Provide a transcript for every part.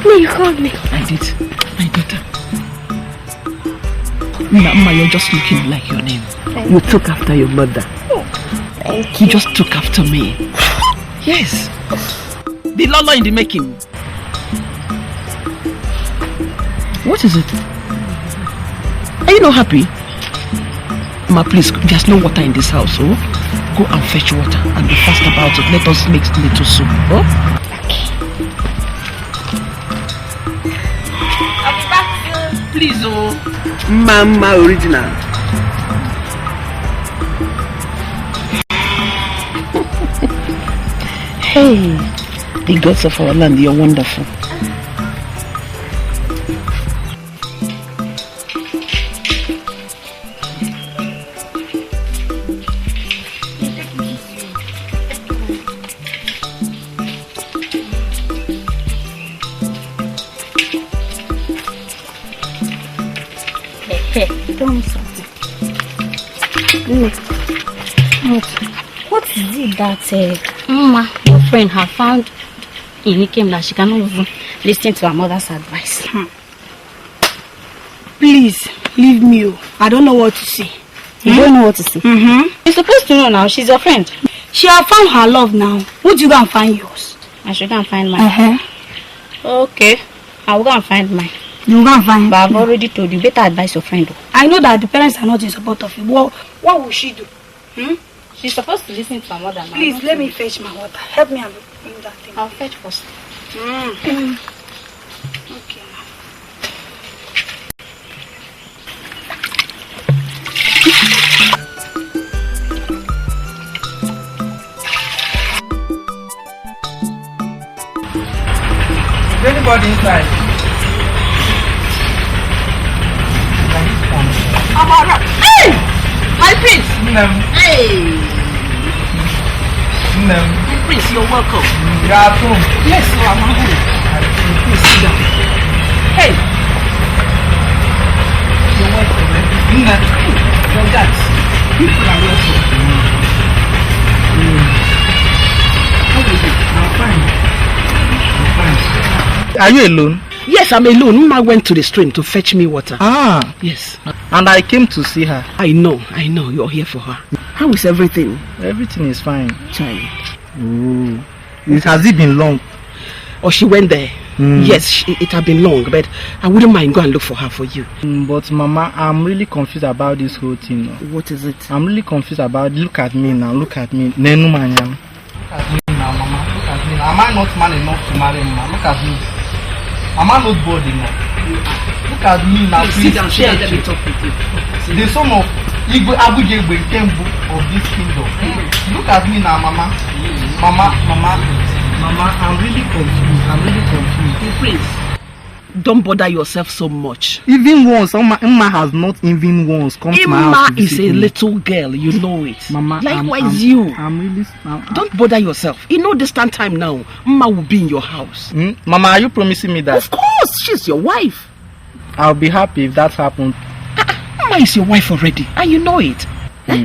No, you called me. I did. My daughter. Mama, you're just looking like your name. You took after your mother. Thank you. You just took after me. Yes. The Lolo in the making. What is it? Are you not happy? Ma, please, there's no water in this house, oh? Go and fetch water and be fast about it. Let us make little soup, oh? I'll be back soon. Please, oh. Mama original. Hey, the gods of our land, you're wonderful. What is it that Mama, your friend, have found in Ikem that she cannot even listen to her mother's advice? Please, leave me. I don't know what to say. You don't know what to say? You're supposed to know now. She's your friend. She has found her love now. Would you go and find yours? I should go and find mine. Okay. I will go and find mine. You go and find. But I've already told you, better advise your friend. I know that the parents are not in support of you. What will she do? She's supposed to listen to her mother now. Please, let me fetch my water. Help me and bring that thing. I'll fetch first. Okay. Is anybody inside? Hey! My prince! Hey! My prince, you're welcome. You are at home? Yes, so I'm at home. Please sit down. Hey! You're welcome. Your guys, people are welcome. How are you? I'm fine. Are you alone? Yes, I'm alone. Mama went to the stream to fetch me water. Ah. Yes. And I came to see her. I know. You're here for her. How is everything? Everything is fine. Child. Oh. Has it been long? Oh, she went there. Yes, it had been long, but I wouldn't mind go and look for her for you. But Mama, I'm really confused about this whole thing. What is it? I'm really confused about. Look at me now. Look at me. Nenu manyam. Look at me now, Mama. Look at me. Am I not man enough to marry Mama? Look at me. Am I not bored enough? Look at me now. Please sit down. Let me talk with you. The son of Igwe Abujegbe Kembu of this kingdom. Look at me now, Mama. Mama, I'm really confused. Prince, don't bother yourself so much. Even once, Emma has not even once come to my house. Emma is a little girl, you know it. Mama, likewise don't bother yourself. You know this time now, Emma will be in your house. Mama, are you promising me that? Of course, she's your wife. I'll be happy if that happens. Emma is your wife already, and you know it.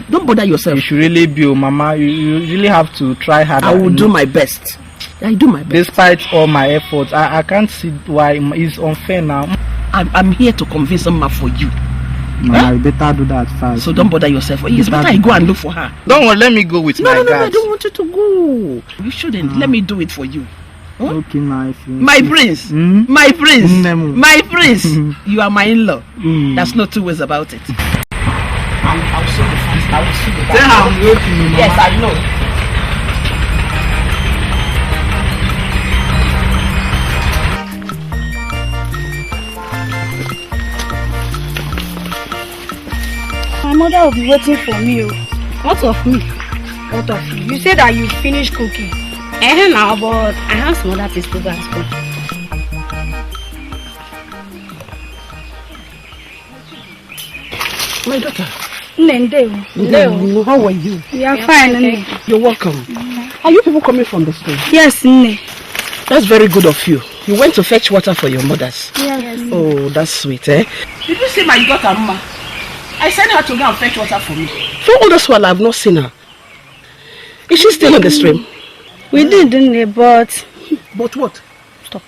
Don't bother yourself. You should really be, Mama. You really have to try harder. I will do my best. I do my best. Despite all my efforts, I can't see why it's unfair now. I'm here to convince Emma for you. Mama, you better do that fast. So don't bother yourself. It's better I go and look for her. Don't worry, let me go with my guys. No, I don't want you to go. You shouldn't. Let me do it for you. Huh? Okay, my prince. My prince. My prince. You are my in-law. There's no two ways about it. I'll show you fast. I will show you back. Then I'm waiting, Mama. Yes, I know. My mother will be waiting for me. What of me? What of you? You said that you finished cooking. Now, but I have some other things to do as well. My daughter. Nende. How are you? We are fine. Okay. You're welcome. Are you people coming from the street? Yes, Nne. That's very good of you. You went to fetch water for your mothers. Yes. Oh, that's sweet, eh? Did you see my daughter, Mama? I sent her to go and fetch water for me. For all this while, I have not seen her. Is she still on the stream? We did, didn't we? But what? stop.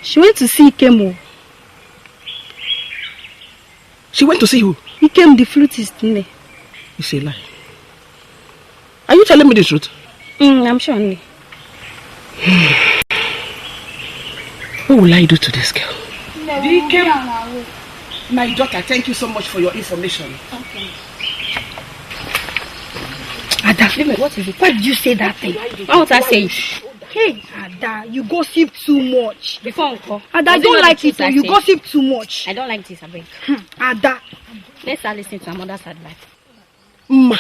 She went to see Ikemo. She went to see who? Ikem, the flutist. It's a lie. Are you telling me the truth? I'm sure. What will I do to this girl? Ikem. My daughter, thank you so much for your information. Okay. Ada, what is it? Why did you say that thing? Why would I say it? Hey, Ada, you gossip too much. Before Uncle. Ada, I don't like it. You gossip too much. I don't like this, Abel. Ada. Let's start listening to my mother's advice. Ma,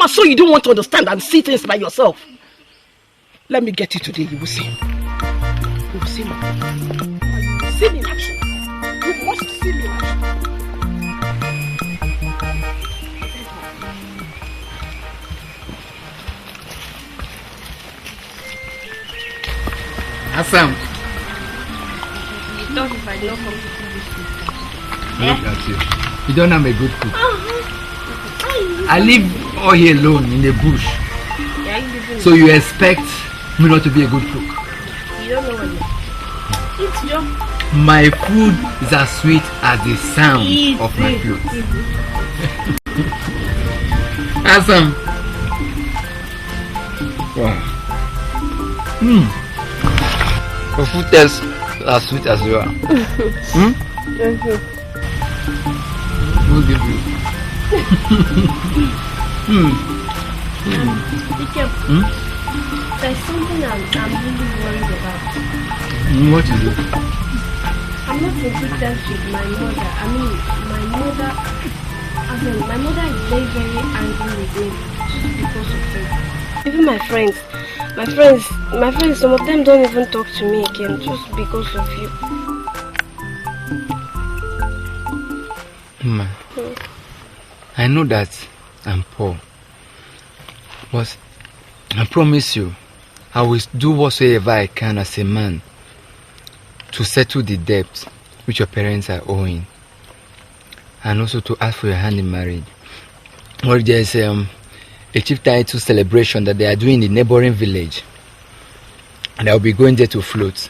so you don't want to understand and see things by yourself. Let me get you today, you will see. You will see, ma. You will see me in action. You must see me in action. Assam. You thought if I don't come to this. Look at you. You don't have a good cook. I live all here alone in the bush. So you expect me not to be a good cook? You don't know what you It's your... My food is as sweet as the sound of my flute. Assam. Wow. Your food tastes as sweet as you are. Who will give you? There's something I'm really worried about. What is it? I'm not in good terms with my mother. My mother is very, very angry with me just because of it. Even my friends, some of them don't even talk to me again just because of you. Ma, I know that I'm poor, but I promise you, I will do whatsoever I can as a man to settle the debt which your parents are owing, and also to ask for your hand in marriage. Or there's a chief title celebration that they are doing in the neighboring village, and I'll be going there to float.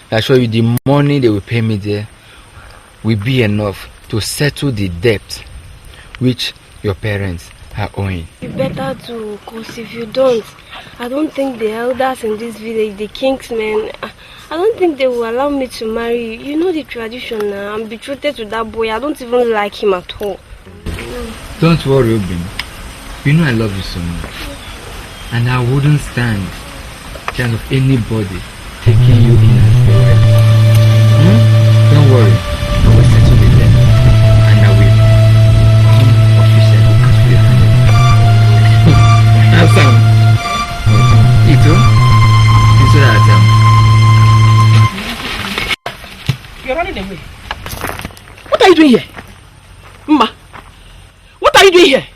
I assure you, the money they will pay me there will be enough to settle the debt which your parents are owing. You better do, because if you don't, I don't think the elders in this village, the king's men, I don't think they will allow me to marry you. You know the tradition now. I'm betrothed to that boy. I don't even like him at all. Don't worry, Ruben. You know I love you so much. And I wouldn't stand the chance of anybody taking you in as a wife. Don't worry. I will settle the debt. And I will come officially to your hand. Awesome. Ito? Ito that You're running away. What are you doing here? Ma, what are you doing here?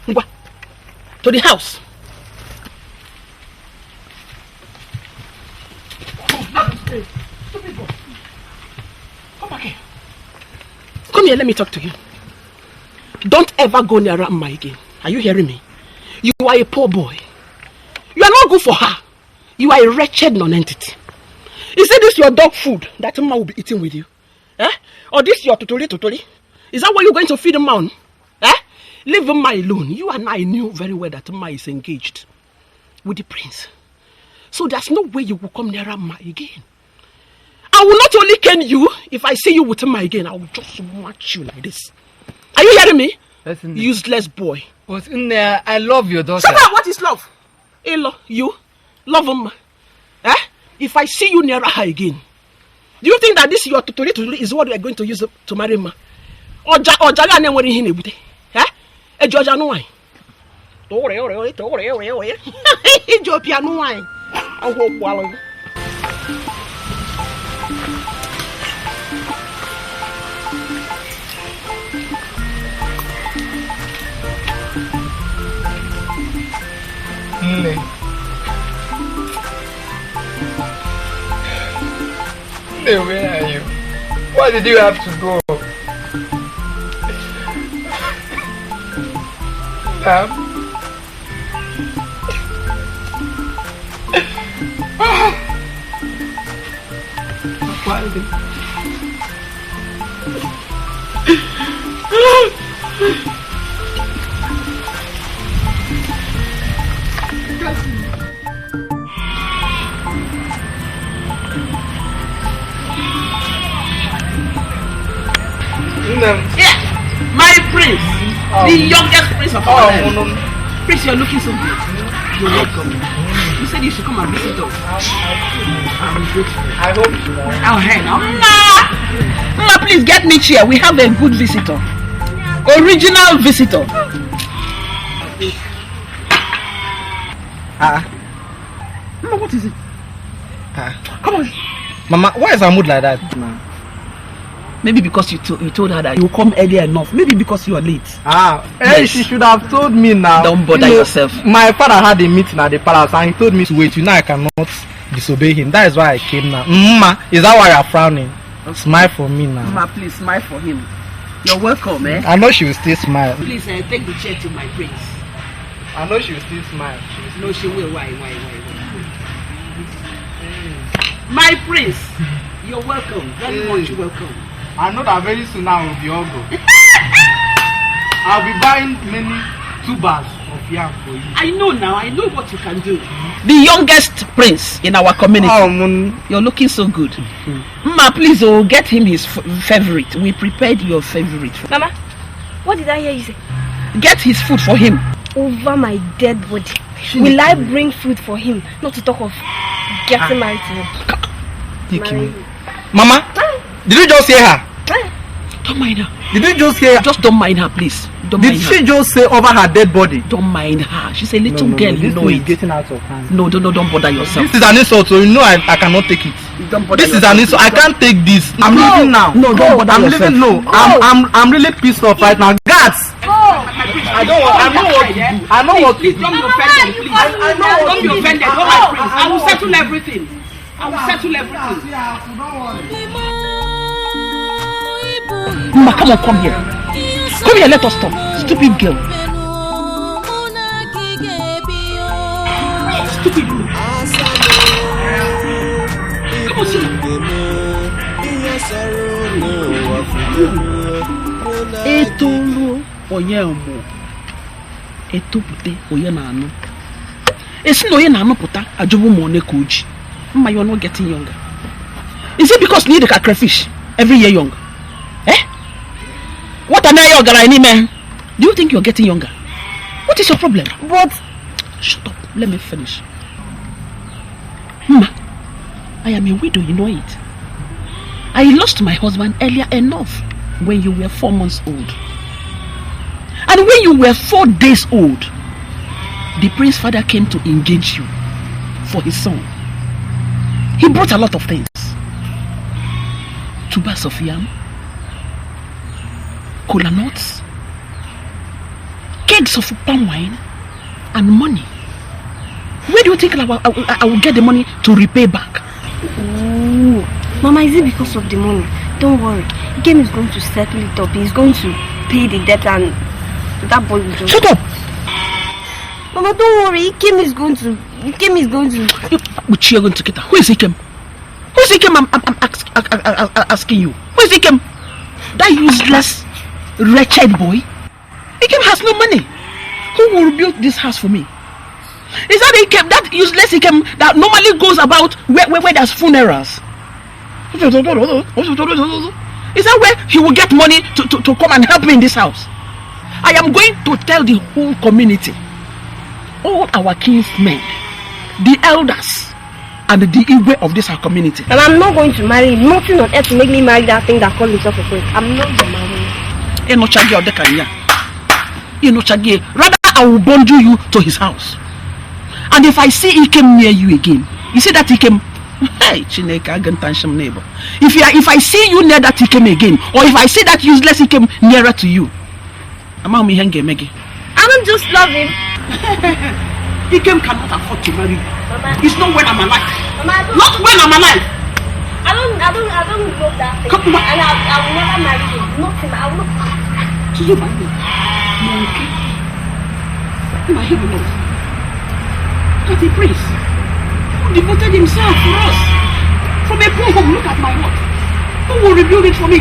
Ngwa, to the house. Come back here. Come here, let me talk to you. Don't ever go near Amma again. Are you hearing me? You are a poor boy. You are not good for her. You are a wretched non-entity. Is it this your dog food that Mma will be eating with you? Eh? Or this your tutori? Is that what you're going to feed Mma on? Eh? Leave Mma alone. You and I knew very well that Mma is engaged with the prince. So there's no way you will come near Mma again. I will not only cane you, if I see you with Mma again, I will just match you like this. Are you hearing me? Listen, useless boy. But in there, I love your daughter. Shut up! What is love? Elo, you love Mma. Eh? If I see you near her again, do you think that this your tutori is what we are going to use to marry Mma? Or Jaga ne wori hin ebute? Eh? E Georgia no wine. Tore. Ethiopia no wine. Awo kwalo. Where are you? Why did you have to go? everything. Yeah, my prince, the youngest prince of our land. Prince, you're looking so good. You're welcome. You said you should come and visit us. I'm grateful. I hope so. Oh, hey, now. Mama, please get me chair. We have a good visitor. Original visitor. Mama, what is it? Come on. Mama, why is her mood like that now? Maybe because you told her that you will come earlier enough. Maybe because you are late. Hey, she should have told me now. Don't bother yourself. My father had a meeting at the palace and he told me to wait. You know I cannot disobey him. That is why I came now. Mama, is that why you are frowning? Smile for me now. Mama, please smile for him. You're welcome, eh? I know she will still smile. Please take the chair to my prince. I know she will still smile. No, she will. Why? My prince, you're welcome. Very much welcome. I know that very soon I will be all go. I'll be buying many tubers of yam for you. I know now. I know what you can do. The youngest prince in our community. You're looking so good. Mama, please, get him his favorite. We prepared your favorite. Mama, what did I hear you say? Get his food for him. Over my dead body. Will I bring food for him? Not to talk of getting married to him. Mama, did you just hear her? Don't mind her. Did you just hear her? Just don't mind her, please. Did she just say over her dead body? Don't mind her. She's a little girl, you know it. it. Getting out of hand. No, don't bother yourself. This is an insult, so you know I cannot take it. This is an insult. I can't take this. I'm leaving now. No, don't bother I'm yourself. leaving. No, I'm really pissed off right now. Guards! I know what to do. I know what to do. Don't be offended, please. Don't be offended. Don't my prince. I will settle everything. Mama, come on, come here. Come here, let us talk. Stupid girl. Stupid girl. Come on, sit down. Etolu onye mo. Etopute onye na anu. Esi no onye na anu puta ajobu mo ne koji. Mama, you're not getting younger. Is it because you need a crayfish every year young? Eh? What am I younger, man? Do you think you're getting younger? What is your problem? But shut up. Let me finish. Mama, I am a widow, you know it. I lost my husband earlier enough when you were 4 months old. And when you were 4 days old, the prince's father came to engage you for his son. He brought a lot of things. Tubers of yam, cola nuts, kegs of palm wine, and money. Where do you think I will get the money to repay back? Ooh. Mama, is it because of the money? Don't worry. Game is going to settle it up. He's going to pay the debt and that boy will just... Shut up! Mama, don't worry. Kim is going to... Which you're going to get her? Who is Ikem? Who is Ikem? I'm asking you. Who is Ikem? That useless, wretched boy? Ikem has no money. Who will build this house for me? Is that Ikem, that useless Ikem that normally goes about where there's funerals? Is that where he will get money to come and help me in this house? I am going to tell the whole community, all our kinsmen, the elders, and the Igwe of this our community. And I'm not going to marry him. Nothing on earth to make me marry that thing that calls himself a prince. I'm not going to marry him. Rather, I will bundle you to his house. And if I see he came near you again, you see that he came. Hey, neighbor. If I see you near that he came again, or if I see that useless he came nearer to you, I don't just love him. Ikem cannot afford to marry you. Mama, it's not when I'm alive. Mama, not when I'm alive. I don't love that thing. Come on. And I will never marry him. Nothing. I will not. To you, my love. Okay. My heaven knows. That a prince who devoted himself for us from a poor home. Look at my what? Who will rebuild it for me?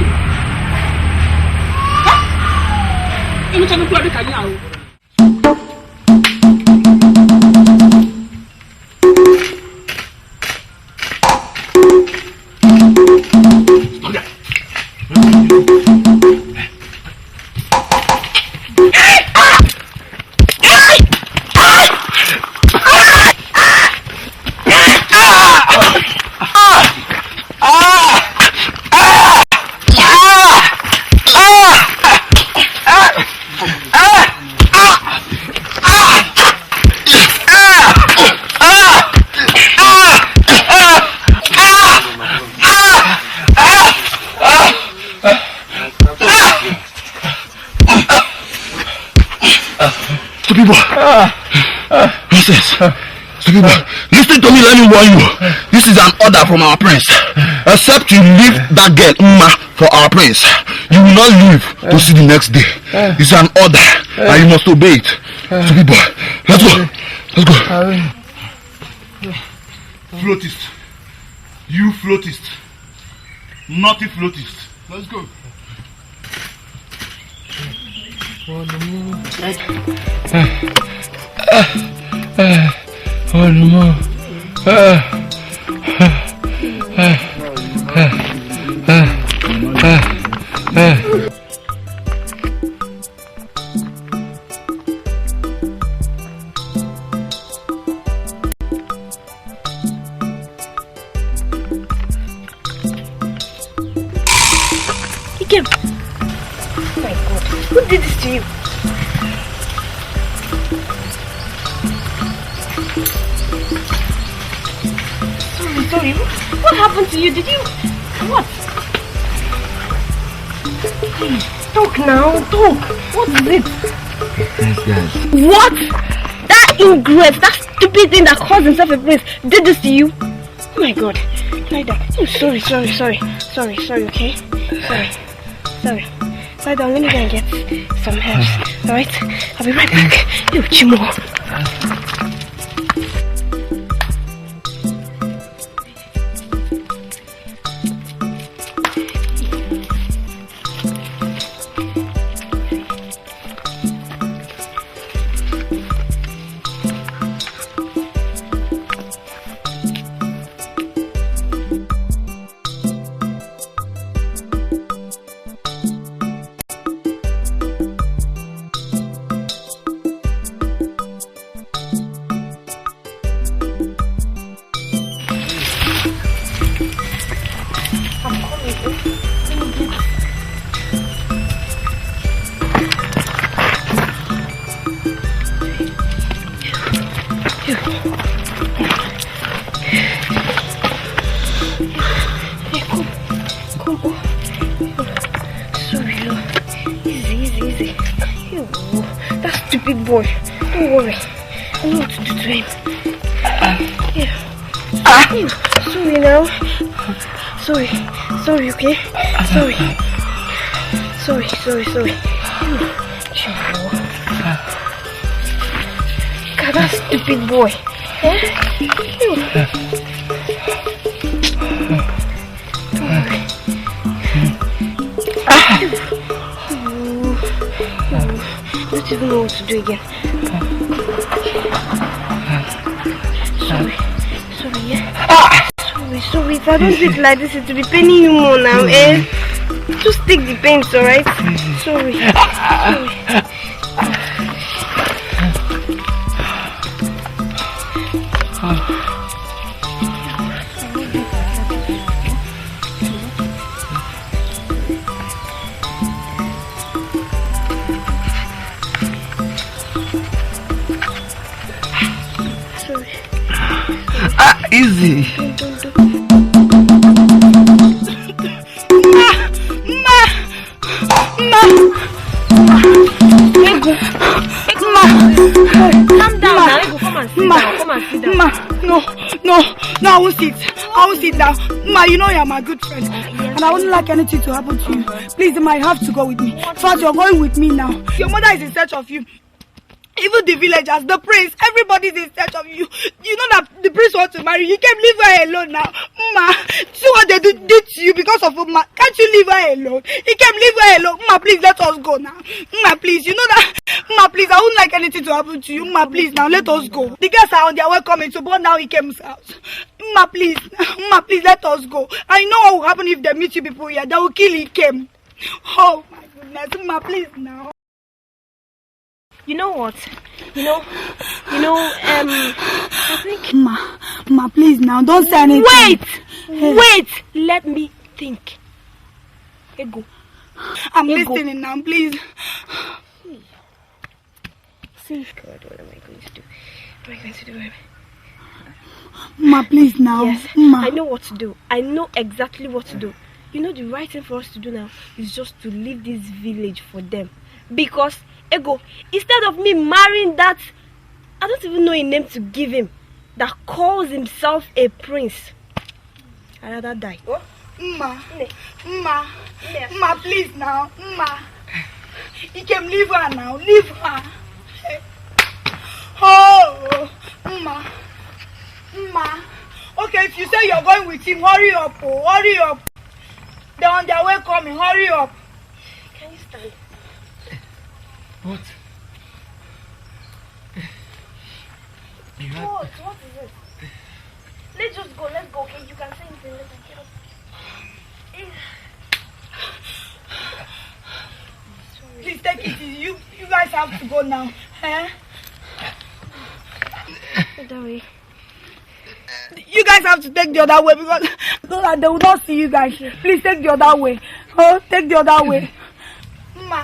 Huh? Listen to me, let me warn you. This is an order from our prince. Except you leave that girl Umma for our prince, you will not live to see the next day. It's an order and you must obey it. Stupid boy, let's go. Let's go. Floatist. You floatist. Naughty floatist. Let's go. One more. Ikem! Oh my God, who did this to you? Sorry, what happened to you? Did you... What? Please, talk now, talk. What is it? Yes, guys. What? That ingrate, that stupid thing that calls himself a prince, did this to you? Oh my God. Lie down. Oh, sorry, okay? Sorry. Lie down, let me go and get some herbs. Alright? I'll be right back. You Chimo. Big boy, don't worry. I know what to do to him. Sorry now. Sorry, okay? Sorry. God, that stupid boy. Don't worry. I don't even know what to do again. Sorry, yeah. Sorry. If I don't do it like this, it will be paining you more now, eh? Just take the pains, alright? Sorry. Easy. Calm down now. Come and sit down. No, I won't sit down. Ma, you know you're my good friend. And I wouldn't like anything to happen to you. Please, Ma, you have to go with me. First, you're going with me now. Your mother is in search of you. Even the villagers, the prince, everybody's in search of you. You know that the prince wants to marry you. You can't leave her alone now. Ma, see what they did to you because of Ma. Can't Can't you leave her alone? He came, leave her alone. Ma, please, let us go now. Ma, please, you know that. Ma, please, I wouldn't like anything to happen to you. Ma, please, now, let us go. The guests are on their way coming, so but now he came out. Ma, please, let us go. I know what will happen if they meet you people here. They will kill him. Oh, my goodness. Ma, please, now. You know what? I think... Ma, please now, don't say anything. Wait! Let me think. Ego. I'm listening now, please. See, God, what am I going to do? What am I going to do? Ma, please now. Yes, Ma. I know what to do. I know exactly what to do. You know, the right thing for us to do now is just to leave this village for them. Because, Ego, instead of me marrying that, I don't even know a name to give him, that calls himself a prince, I'd rather die. Oh? Ma, please now. Ma, you can leave her now. Leave her. Oh, Ma. Okay, if you say you're going with him, hurry up. Oh, hurry up. They're on their way coming. Hurry up. Can you stand? What? What is it? Let's just go. Okay, you can say anything. Let's get up. Please take it easy. You guys have to go now. That way. You guys have to take the other way because so that they will not see you guys. Please take the other way. Oh, take the other way. Ma.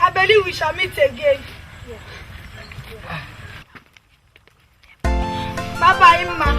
I believe we shall meet again. Bye-bye, Ma.